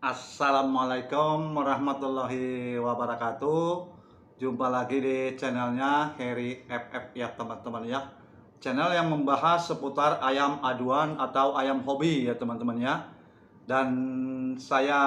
Assalamualaikum warahmatullahi wabarakatuh. Jumpa lagi di channelnya Harry FF ya teman-teman ya. Channel yang membahas seputar ayam aduan atau ayam hobi ya teman-teman ya. Dan saya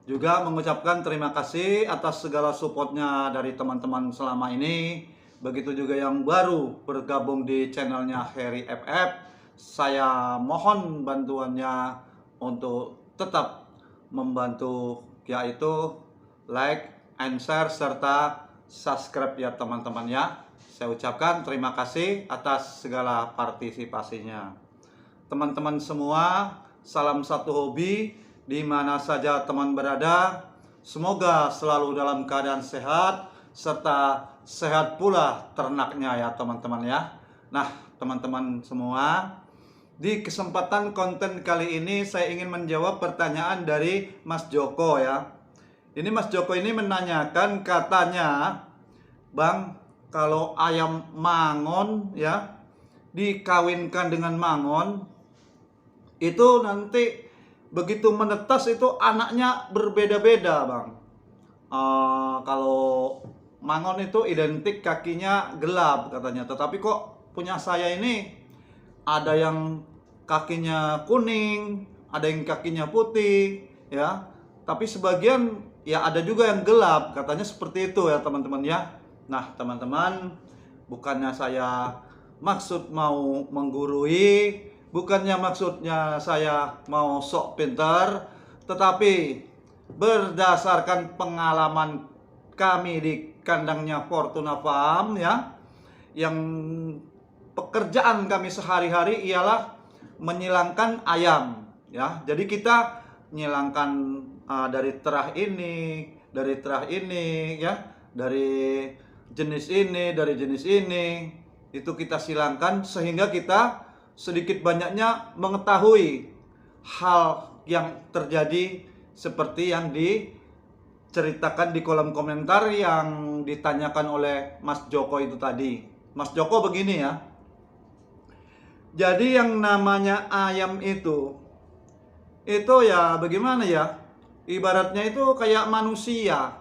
juga mengucapkan terima kasih atas segala supportnya dari teman-teman selama ini. Begitu juga yang baru bergabung di channelnya Harry FF. Saya mohon bantuannya untuk tetap membantu, yaitu like and share serta subscribe ya teman-teman ya. Saya ucapkan terima kasih atas segala partisipasinya. Teman-teman semua, salam satu hobi di mana saja teman berada. Semoga selalu dalam keadaan sehat serta sehat pula ternaknya ya teman-teman ya. Nah, teman-teman semua, di kesempatan konten kali ini saya ingin menjawab pertanyaan dari Mas Joko ya. Ini Mas Joko ini menanyakan, katanya, Bang, kalau ayam mangon ya dikawinkan dengan mangon, itu nanti begitu menetas itu anaknya berbeda-beda, Bang. Kalau mangon itu identik kakinya gelap katanya, tetapi kok punya saya ini ada yang kakinya kuning, ada yang kakinya putih, ya. Tapi sebagian ya ada juga yang gelap, katanya seperti itu ya teman-teman ya. Nah teman-teman, bukannya saya maksud mau menggurui, bukannya maksudnya saya mau sok pintar, tetapi berdasarkan pengalaman kami di kandangnya Fortuna Farm ya, yang pekerjaan kami sehari-hari ialah menyilangkan ayam ya. Jadi kita menyilangkan dari terah ini, dari terah ini ya, dari jenis ini, dari jenis ini. Itu kita silangkan sehingga kita sedikit banyaknya mengetahui hal yang terjadi seperti yang diceritakan di kolom komentar yang ditanyakan oleh Mas Joko itu tadi. Mas Joko begini ya. Jadi yang namanya ayam itu ya bagaimana ya? Ibaratnya itu kayak manusia.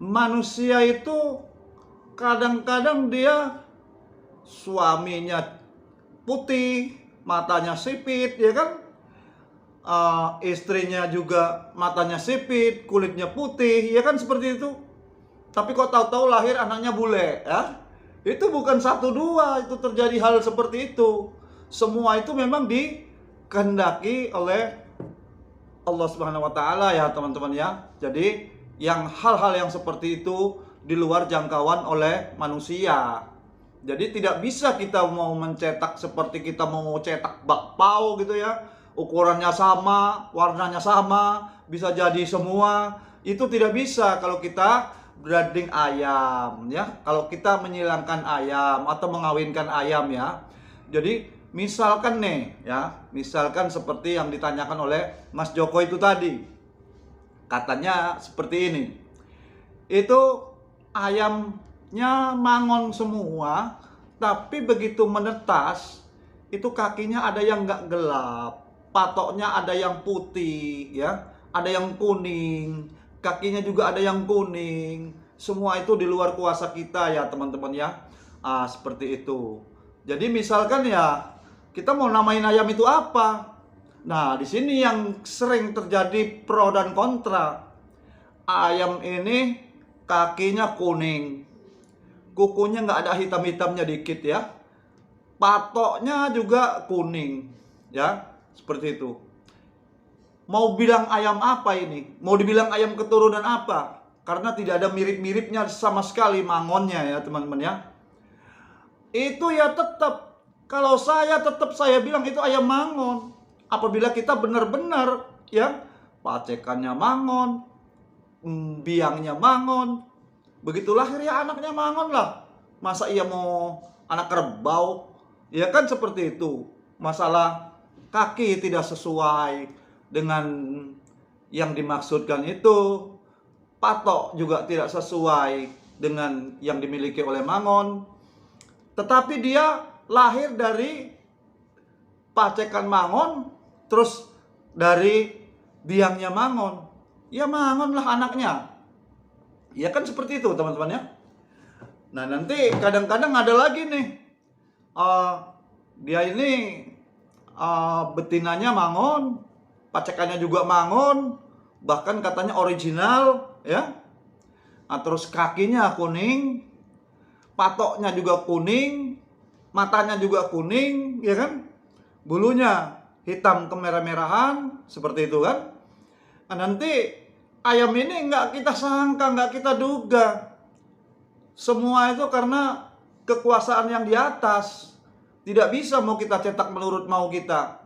Manusia itu kadang-kadang dia suaminya putih, matanya sipit, ya kan? Istrinya juga matanya sipit, kulitnya putih, ya kan seperti itu. Tapi kok tahu-tahu lahir anaknya bule, ya? Itu bukan satu dua, itu terjadi hal seperti itu. Semua itu memang dikehendaki oleh Allah Subhanahu wa taala ya teman-teman ya. Jadi yang hal-hal yang seperti itu di luar jangkauan oleh manusia. Jadi tidak bisa kita mau mencetak seperti kita mau cetak bakpao gitu ya. Ukurannya sama, warnanya sama, bisa jadi semua. Itu tidak bisa kalau kita breeding ayam ya. Kalau kita menyilangkan ayam atau mengawinkan ayam ya. Jadi misalkan nih ya, misalkan seperti yang ditanyakan oleh Mas Joko itu tadi. Katanya seperti ini. Itu ayamnya mangon semua, tapi begitu menetas itu kakinya ada yang nggak gelap, patoknya ada yang putih ya, ada yang kuning, kakinya juga ada yang kuning. Semua itu di luar kuasa kita ya teman-teman ya. Seperti itu. Jadi misalkan ya, kita mau namain ayam itu apa? Nah, di sini yang sering terjadi pro dan kontra. Ayam ini kakinya kuning, kukunya nggak ada hitam-hitamnya dikit ya, patoknya juga kuning ya, seperti itu. Mau bilang ayam apa ini? Mau dibilang ayam keturunan apa? Karena tidak ada mirip-miripnya sama sekali mangonnya ya teman-teman ya. Itu ya tetap, kalau saya tetap saya bilang itu ayam mangon. Apabila kita benar-benar ya, pacekannya mangon, biangnya mangon, begitu lahir ya anaknya mangon lah. Masa iya mau anak kerbau? Ya kan seperti itu. Masalah kaki tidak sesuai dengan yang dimaksudkan itu, patok juga tidak sesuai dengan yang dimiliki oleh mangon. Tetapi dia lahir dari pacekan mangon, terus dari biangnya mangon, ya mangonlah anaknya. Ya kan seperti itu teman-teman ya. Nah nanti kadang-kadang ada lagi nih, eh, dia ini betinanya mangon, pacekannya juga mangon, bahkan katanya original ya. Nah, terus kakinya kuning, patoknya juga kuning, matanya juga kuning, ya kan? Bulunya hitam kemerah-merahan, seperti itu kan? Nah, nanti ayam ini nggak kita sangka, nggak kita duga. Semua itu karena kekuasaan yang di atas. Tidak bisa mau kita cetak menurut mau kita.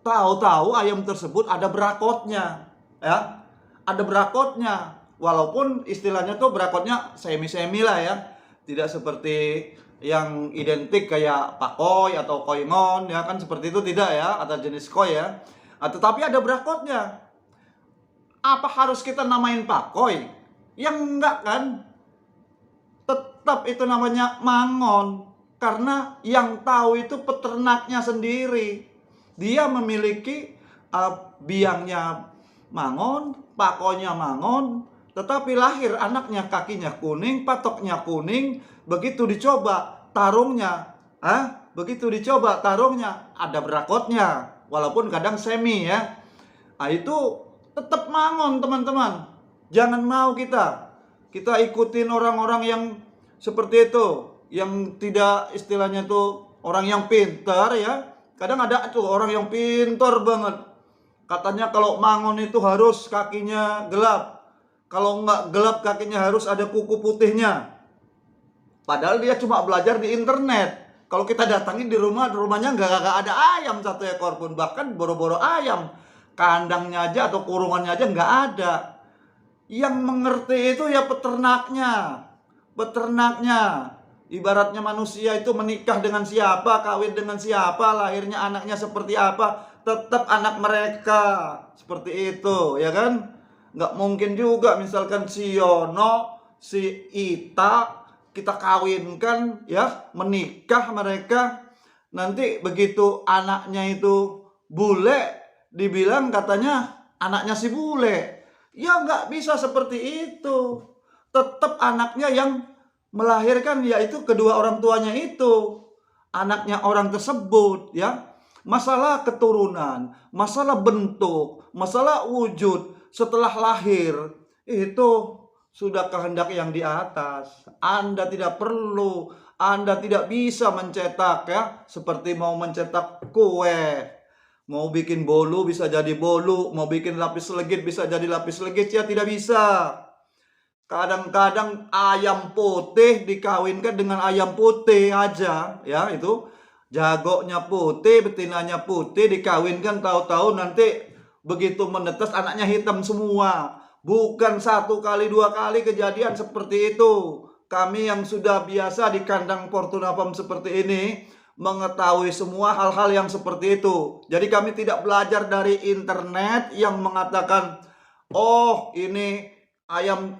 Tahu-tahu ayam tersebut ada berakotnya, ya. Ada berakotnya. Walaupun istilahnya tuh berakotnya semi-semi lah ya. Tidak seperti yang identik kayak pakoi atau koingon ya kan, seperti itu tidak ya, ada jenis koi ya. Tetapi ada berakotnya. Apa harus kita namain pakoi? Yang enggak kan? Tetap itu namanya mangon. Karena yang tahu itu peternaknya sendiri. Dia memiliki biangnya mangon, pakonya mangon, tetapi lahir anaknya kakinya kuning, patoknya kuning. Begitu dicoba tarungnya, begitu dicoba tarungnya ada berakotnya, walaupun kadang semi ya. Nah itu tetap mangon teman-teman. Jangan mau kita ikutin orang-orang yang seperti itu, yang tidak istilahnya tuh orang yang pintar ya. Kadang ada tuh orang yang pintar banget. Katanya kalau mangon itu harus kakinya gelap. Kalau nggak gelap kakinya harus ada kuku putihnya. Padahal dia cuma belajar di internet. Kalau kita datangin di rumahnya nggak ada ayam satu ekor pun. Bahkan boro-boro ayam. Kandangnya aja atau kurungannya aja nggak ada. Yang mengerti itu ya peternaknya. Peternaknya. Ibaratnya manusia itu menikah dengan siapa, kawin dengan siapa, lahirnya anaknya seperti apa, tetap anak mereka. Seperti itu, ya kan? Nggak mungkin juga misalkan si Yono, si Ita, kita kawinkan, ya, menikah mereka. Nanti begitu anaknya itu bule, dibilang katanya anaknya si bule. Ya nggak bisa seperti itu. Tetap anaknya yang melahirkan yaitu kedua orang tuanya itu, anaknya orang tersebut ya. Masalah keturunan, masalah bentuk, masalah wujud setelah lahir itu sudah kehendak yang di atas. Anda tidak perlu, Anda tidak bisa mencetak ya, seperti mau mencetak kue. Mau bikin bolu bisa jadi bolu, mau bikin lapis legit bisa jadi lapis legit, ya tidak bisa. Kadang-kadang ayam putih dikawinkan dengan ayam putih aja ya, itu jagonya putih, betinanya putih, dikawinkan tahu-tahu nanti begitu menetas anaknya hitam semua. Bukan satu kali dua kali kejadian seperti itu. Kami yang sudah biasa di kandang Fortuna Farm seperti ini mengetahui semua hal-hal yang seperti itu. Jadi kami tidak belajar dari internet yang mengatakan, oh ini ayam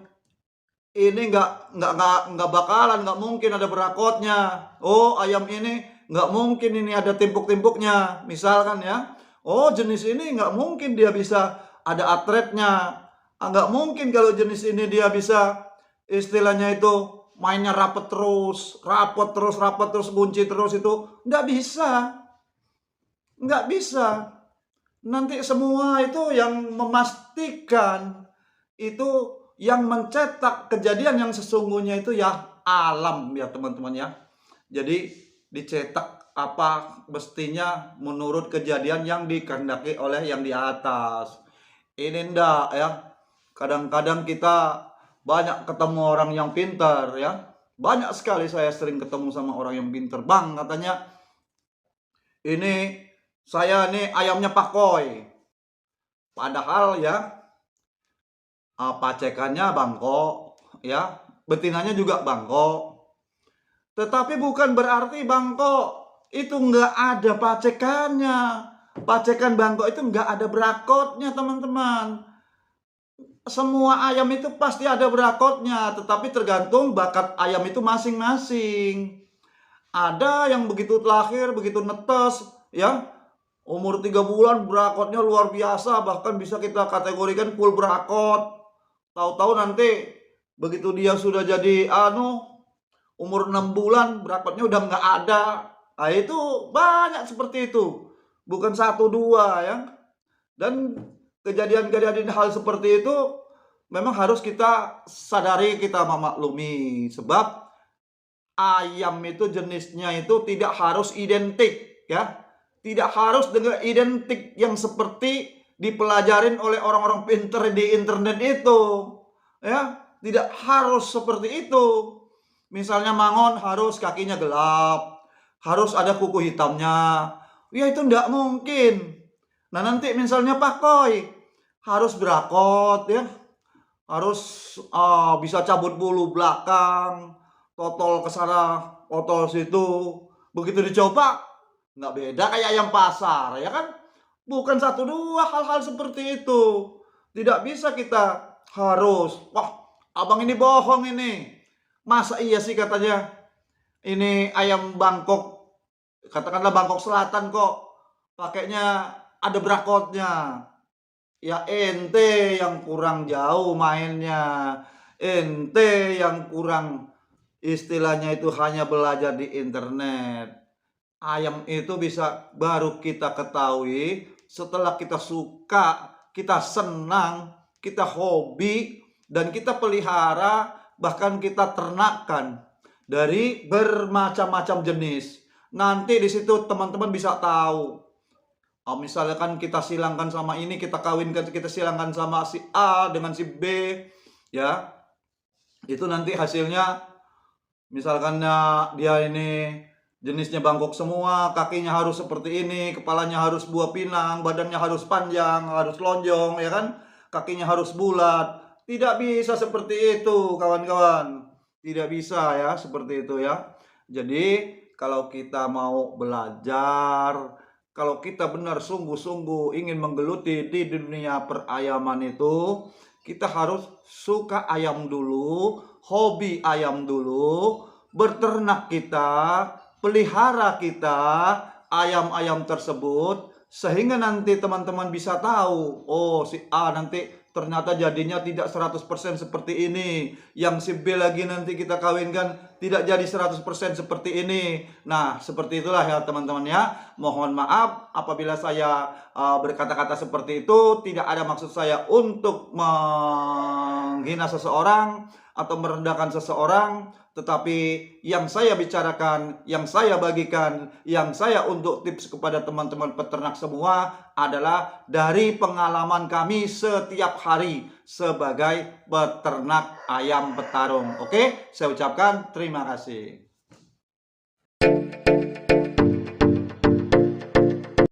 ini nggak bakalan, nggak mungkin ada berakotnya. Oh ayam ini nggak mungkin ini ada timpuk-timpuknya, misalkan ya. Oh jenis ini nggak mungkin dia bisa ada atretnya. Nggak mungkin kalau jenis ini dia bisa istilahnya itu mainnya rapet terus, bunci terus, itu nggak bisa, nggak bisa. Nanti semua itu yang memastikan itu, yang mencetak kejadian yang sesungguhnya itu ya alam ya teman-teman ya. Jadi dicetak apa mestinya menurut kejadian yang dikehendaki oleh yang di atas. Ini ndak ya. Kadang-kadang kita banyak ketemu orang yang pintar ya. Banyak sekali saya sering ketemu sama orang yang pintar. Bang katanya, ini saya nih ayamnya pakoi. Padahal ya pacekannya bangkok ya, betinanya juga bangkok. Tetapi bukan berarti bangkok itu nggak ada pacekannya. Pacekan bangkok itu nggak ada berakotnya teman-teman. Semua ayam itu pasti ada berakotnya, tetapi tergantung bakat ayam itu masing-masing. Ada yang begitu lahir, begitu netes ya, Umur 3 bulan berakotnya luar biasa, bahkan bisa kita kategorikan full berakot. Tahu-tahu nanti begitu dia sudah jadi umur 6 bulan berakotnya udah nggak ada. Nah, itu banyak seperti itu. Bukan satu dua ya. Dan kejadian-kejadian hal seperti itu memang harus kita sadari, kita memaklumi. Sebab ayam itu jenisnya itu tidak harus identik ya. Tidak harus dengan identik yang seperti dipelajarin oleh orang-orang pinter di internet itu. Ya, tidak harus seperti itu. Misalnya mangon harus kakinya gelap, harus ada kuku hitamnya. Ya itu tidak mungkin. Nah nanti misalnya pakoi harus berakot ya, harus bisa cabut bulu belakang, totol ke sana, totol situ. Begitu dicoba nggak beda kayak ayam pasar ya kan? Bukan satu dua hal-hal seperti itu. Tidak bisa kita harus, wah abang ini bohong ini. Masa iya sih katanya ini ayam Bangkok, katakanlah Bangkok Selatan kok pakainya ada berakotnya. Ya ente yang kurang jauh mainnya, ente yang kurang istilahnya itu hanya belajar di internet. Ayam itu bisa baru kita ketahui setelah kita suka, kita senang, kita hobi, dan kita pelihara, bahkan kita ternakkan dari bermacam-macam jenis. Nanti di situ teman-teman bisa tahu. Misalkan kita silangkan sama ini, kita kawinkan, kita silangkan sama si A dengan si B, ya. Itu nanti hasilnya, misalkan dia ini jenisnya Bangkok semua, kakinya harus seperti ini, kepalanya harus buah pinang, badannya harus panjang, harus lonjong, ya kan? Kakinya harus bulat. Tidak bisa seperti itu, kawan-kawan. Tidak bisa ya, seperti itu ya. Jadi, kalau kita mau belajar, kalau kita benar sungguh-sungguh ingin menggeluti di dunia perayaman itu, kita harus suka ayam dulu, hobi ayam dulu, berternak kita, pelihara kita ayam-ayam tersebut, sehingga nanti teman-teman bisa tahu, oh si A nanti ternyata jadinya tidak 100% seperti ini, yang si B lagi nanti kita kawinkan tidak jadi 100% seperti ini. Nah seperti itulah ya teman-teman ya. Mohon maaf apabila saya berkata-kata seperti itu. Tidak ada maksud saya untuk menghina seseorang atau merendahkan seseorang, tetapi yang saya bicarakan, yang saya bagikan, yang saya untuk tips kepada teman-teman peternak semua adalah dari pengalaman kami setiap hari sebagai peternak ayam petarung. Oke, saya ucapkan terima kasih.